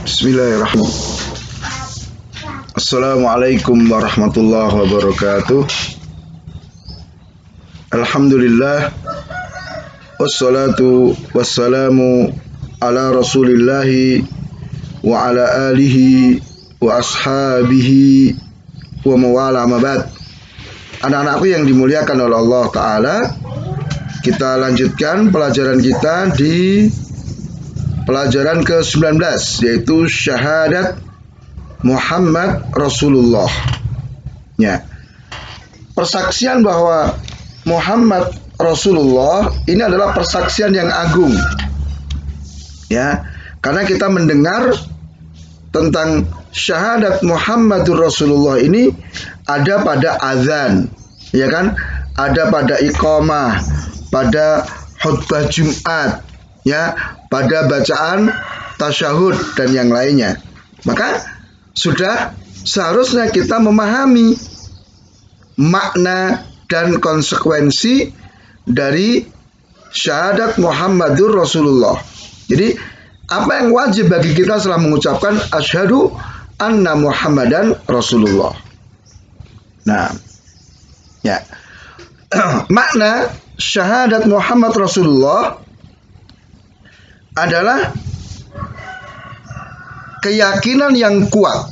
Bismillahirrahmanirrahim. Assalamualaikum warahmatullahi wabarakatuh. Alhamdulillah. Wassalatu wassalamu ala rasulillahi wa ala alihi wa ashabihi wa mawala mabad. Anak-anakku yang dimuliakan oleh Allah Ta'ala, kita lanjutkan pelajaran kita di pelajaran ke-19, yaitu syahadat Muhammad Rasulullah. Ya. Persaksian bahwa Muhammad Rasulullah ini adalah persaksian yang agung. Ya, karena kita mendengar tentang syahadat Muhammadur Rasulullah ini ada pada azan, ya kan? Ada pada iqamah, pada khutbah Jumat, ya, pada bacaan tasyahud dan yang lainnya. Maka sudah seharusnya kita memahami makna dan konsekuensi dari syahadat Muhammadur Rasulullah. Jadi apa yang wajib bagi kita setelah mengucapkan asyhadu anna Muhammadan Rasulullah. Nah, ya. Makna syahadat Muhammad Rasulullah adalah keyakinan yang kuat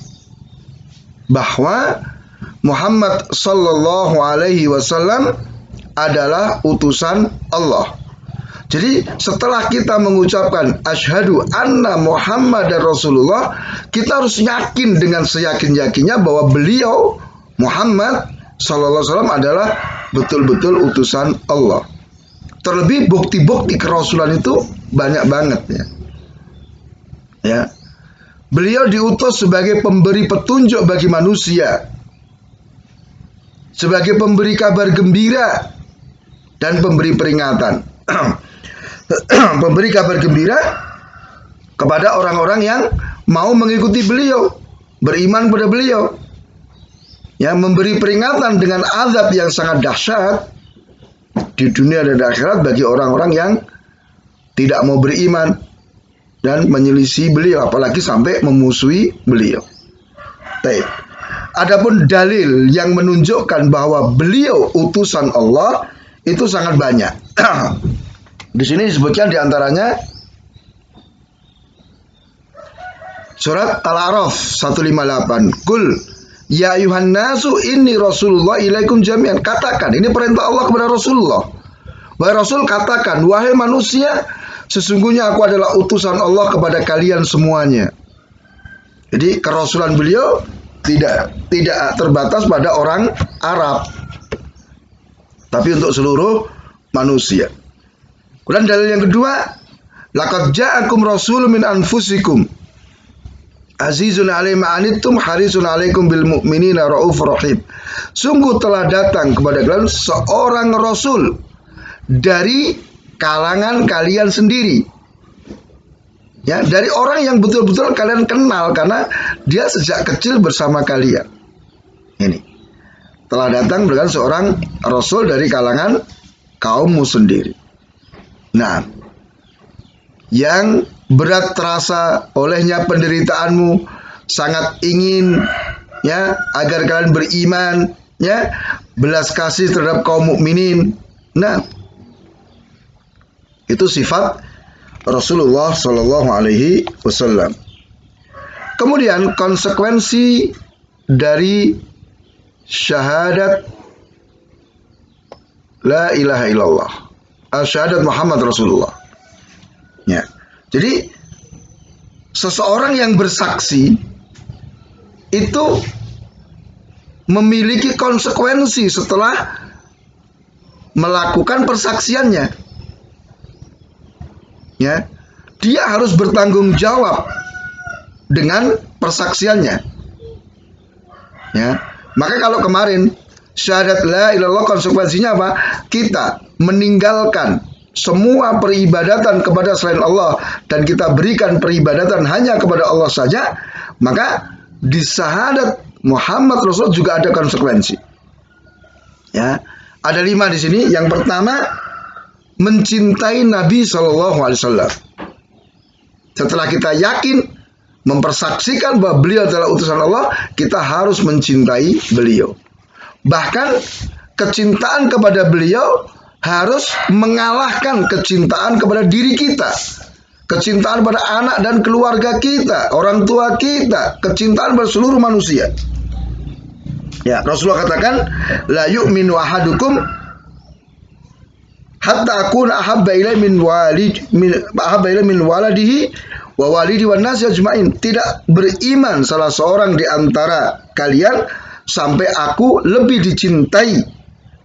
bahwa Muhammad sallallahu alaihi wasallam adalah utusan Allah. Jadi setelah kita mengucapkan asyhadu anna Muhammadar Rasulullah, kita harus yakin dengan seyakin-yakinnya bahwa beliau Muhammad sallallahu alaihi wasallam adalah betul-betul utusan Allah. Terlebih bukti-bukti kerasulan itu banyak banget, ya. Ya. Beliau diutus sebagai pemberi petunjuk bagi manusia, sebagai pemberi kabar gembira dan pemberi peringatan. Pemberi kabar gembira kepada orang-orang yang mau mengikuti beliau, beriman pada beliau. Ya, memberi peringatan dengan azab yang sangat dahsyat di dunia dan akhirat bagi orang-orang yang tidak mau beriman dan menyelisih beliau, apalagi sampai memusuhi beliau. Baik. Adapun dalil yang menunjukkan bahwa beliau utusan Allah itu sangat banyak. Di sini disebutkan diantaranya surat Al-A'raf 158. Qul ya ayuhan nasu inni Rasulullah ilaikum jami'an. Katakan, ini perintah Allah kepada Rasulullah. Wahai Rasul, katakan, wahai manusia, sesungguhnya aku adalah utusan Allah kepada kalian semuanya. Jadi kerasulan beliau tidak terbatas pada orang Arab, tapi untuk seluruh manusia. Kemudian dalil yang kedua, laqad ja'akum rasulun min anfusikum azizun 'alaihi ma anittum harisun 'alaikum bil mu'minina raufur rahim. Sungguh telah datang kepada kalian seorang rasul dari kalangan kalian sendiri. Ya, dari orang yang betul-betul kalian kenal karena dia sejak kecil bersama kalian. Ini telah datang dengan seorang rasul dari kalangan kaummu sendiri. Nah, yang berat terasa olehnya penderitaanmu, sangat ingin, ya, agar kalian beriman, ya, belas kasih terhadap kaum mukminin. Nah, itu sifat Rasulullah Shallallahu Alaihi Wasallam. Kemudian konsekuensi dari syahadat la ilaha illallah, syahadat Muhammad Rasulullah. Ya, jadi seseorang yang bersaksi itu memiliki konsekuensi setelah melakukan persaksiannya. Ya, dia harus bertanggung jawab dengan persaksiannya. Ya, maka kalau kemarin syahadat la ilaha illallah konsekuensinya apa? Kita meninggalkan semua peribadatan kepada selain Allah dan kita berikan peribadatan hanya kepada Allah saja, maka di syahadat Muhammad Rasul juga ada konsekuensi. Ya, ada 5 di sini. Yang pertama, mencintai Nabi Shallallahu Alaihi Wasallam. Setelah kita yakin mempersaksikan bahwa beliau adalah utusan Allah, kita harus mencintai beliau. Bahkan kecintaan kepada beliau harus mengalahkan kecintaan kepada diri kita. Kecintaan pada anak dan keluarga kita, orang tua kita, kecintaan pada seluruh manusia. Ya, Rasulullah katakan, la yu'minu ahadukum hatta akuna ahabba ilaihi min waladihi wa walidi wan nasi ajmain. Tidak beriman salah seorang di antara kalian sampai aku lebih dicintai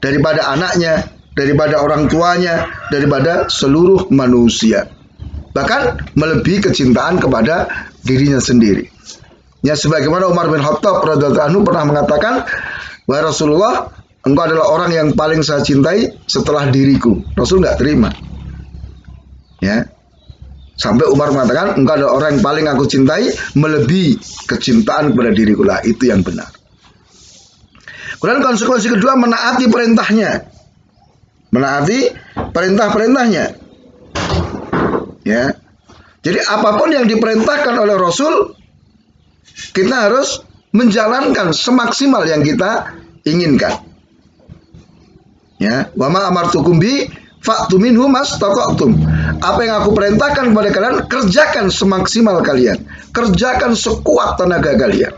daripada anaknya, daripada orang tuanya, daripada seluruh manusia. Bahkan melebihi kecintaan kepada dirinya sendiri. Ya, sebagaimana Umar bin Khattab radhiyallahu anhu pernah mengatakan, wahai Rasulullah, engkau adalah orang yang paling saya cintai setelah diriku. Rasul nggak terima. Ya, sampai Umar mengatakan, engkau adalah orang yang paling aku cintai melebihi kecintaan kepada diriku. Lah, itu yang benar. Kemudian konsekuensi kedua, menaati perintahnya. Menaati perintah-perintahnya. Ya. Jadi apapun yang diperintahkan oleh Rasul, kita harus menjalankan semaksimal yang kita inginkan. Ya, wa ma amartukum bi fa'tu minhu mastata'tum. Apa yang aku perintahkan kepada kalian, kerjakan semaksimal kalian. Kerjakan sekuat tenaga kalian.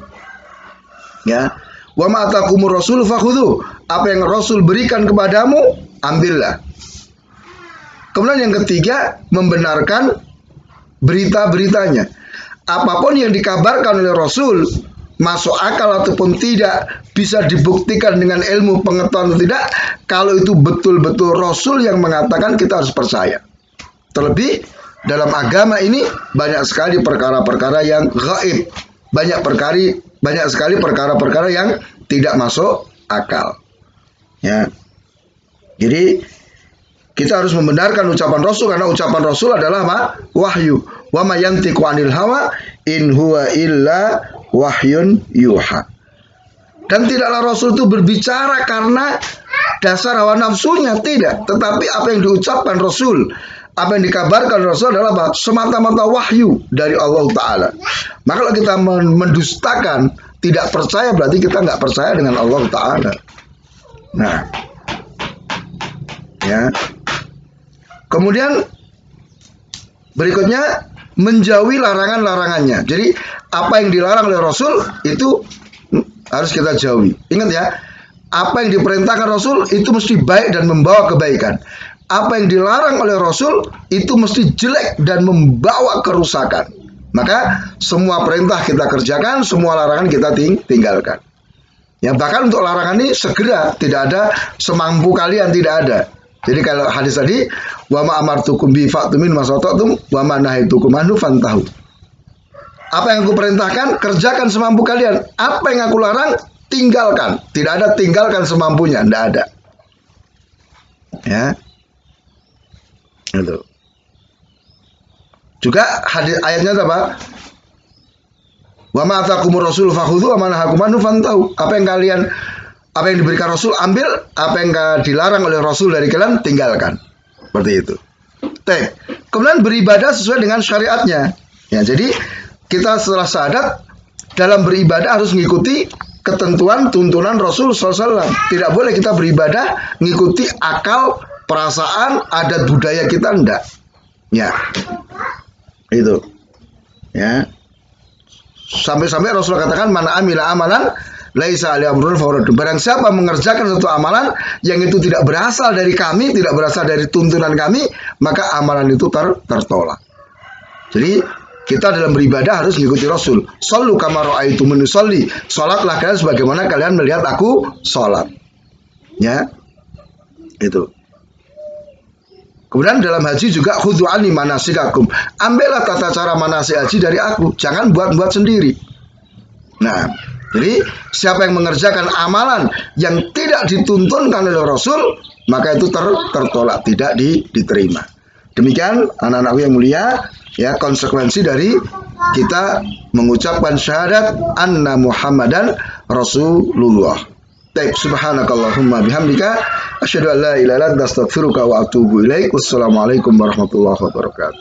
Ya. Wa ma atakumur rasul fakhudhu. Apa yang Rasul berikan kepadamu, ambillah. Kemudian yang ketiga, membenarkan berita-beritanya. Apapun yang dikabarkan oleh Rasul, masuk akal ataupun tidak, bisa dibuktikan dengan ilmu pengetahuan atau tidak, kalau itu betul-betul Rasul yang mengatakan, kita harus percaya. Terlebih dalam agama ini banyak sekali perkara-perkara yang gaib, banyak sekali perkara-perkara yang tidak masuk akal. Ya. Jadi kita harus membenarkan ucapan Rasul, karena ucapan Rasul adalah wahyu. Wa ma yantiqu 'anil hawa in huwa illa wahyun yuha. Dan tidaklah Rasul itu berbicara karena dasar hawa nafsunya, tidak. Tetapi apa yang diucapkan Rasul, apa yang dikabarkan Rasul adalah apa? Semata-mata wahyu dari Allah Ta'ala. Maka kalau kita mendustakan, tidak percaya, berarti kita nggak percaya dengan Allah Ta'ala. Nah, ya. Kemudian berikutnya, menjauhi larangan-larangannya. Jadi apa yang dilarang oleh Rasul itu harus kita jauhi. Ingat ya, apa yang diperintahkan Rasul itu mesti baik dan membawa kebaikan. Apa yang dilarang oleh Rasul itu mesti jelek dan membawa kerusakan. Maka semua perintah kita kerjakan, semua larangan kita tinggalkan. Ya, bahkan untuk larangan ini segera, tidak ada semampu kalian, tidak ada. Jadi kalau hadis tadi, wa ma amartukum bi fa'tu min masatatum wa ma nahaitukum anhu fantahu. Apa yang aku perintahkan, kerjakan semampu kalian. Apa yang aku larang, tinggalkan. Tidak ada tinggalkan semampunya, tidak ada. Ya. Itu. Juga hadis ayatnya apa? Wa ma atakumur rasul fakhudhu wa ma nahakum anhu fantahu. Apa yang diberikan Rasul ambil, apa yang dilarang oleh Rasul dari kalian tinggalkan. Seperti itu. Kemudian beribadah sesuai dengan syariatnya. Ya, jadi kita setelah syahadat, dalam beribadah harus mengikuti ketentuan tuntunan Rasul SAW. Tidak boleh kita beribadah mengikuti akal, perasaan, adat budaya kita, enggak. Ya. Itu. Ya. Sampai-sampai Rasul katakan, man amila amalan laisa alaihi amrun fahuwa. Barang siapa mengerjakan suatu amalan yang itu tidak berasal dari kami, tidak berasal dari tuntunan kami, maka amalan itu tertolak. Jadi kita dalam beribadah harus mengikuti Rasul. Shallu kama ra'aitumuni usolli. Salatlah kalian sebagaimana kalian melihat aku salat. Ya. Itu. Kemudian dalam haji juga khudhu anni manasikakum. Ambillah tata cara manasik haji dari aku, jangan buat-buat sendiri. Nah, jadi siapa yang mengerjakan amalan yang tidak dituntunkan oleh Rasul, maka itu tertolak, tidak diterima. Demikian anak-anakku yang mulia, ya, konsekuensi dari kita mengucapkan syahadat anna Muhammadan Rasulullah. Taib, subhanakallahumma bihamdika asyhadu an la ilaha illa anta astaghfiruka wa atubu ilaik. Wassalamualaikum warahmatullahi wabarakatuh.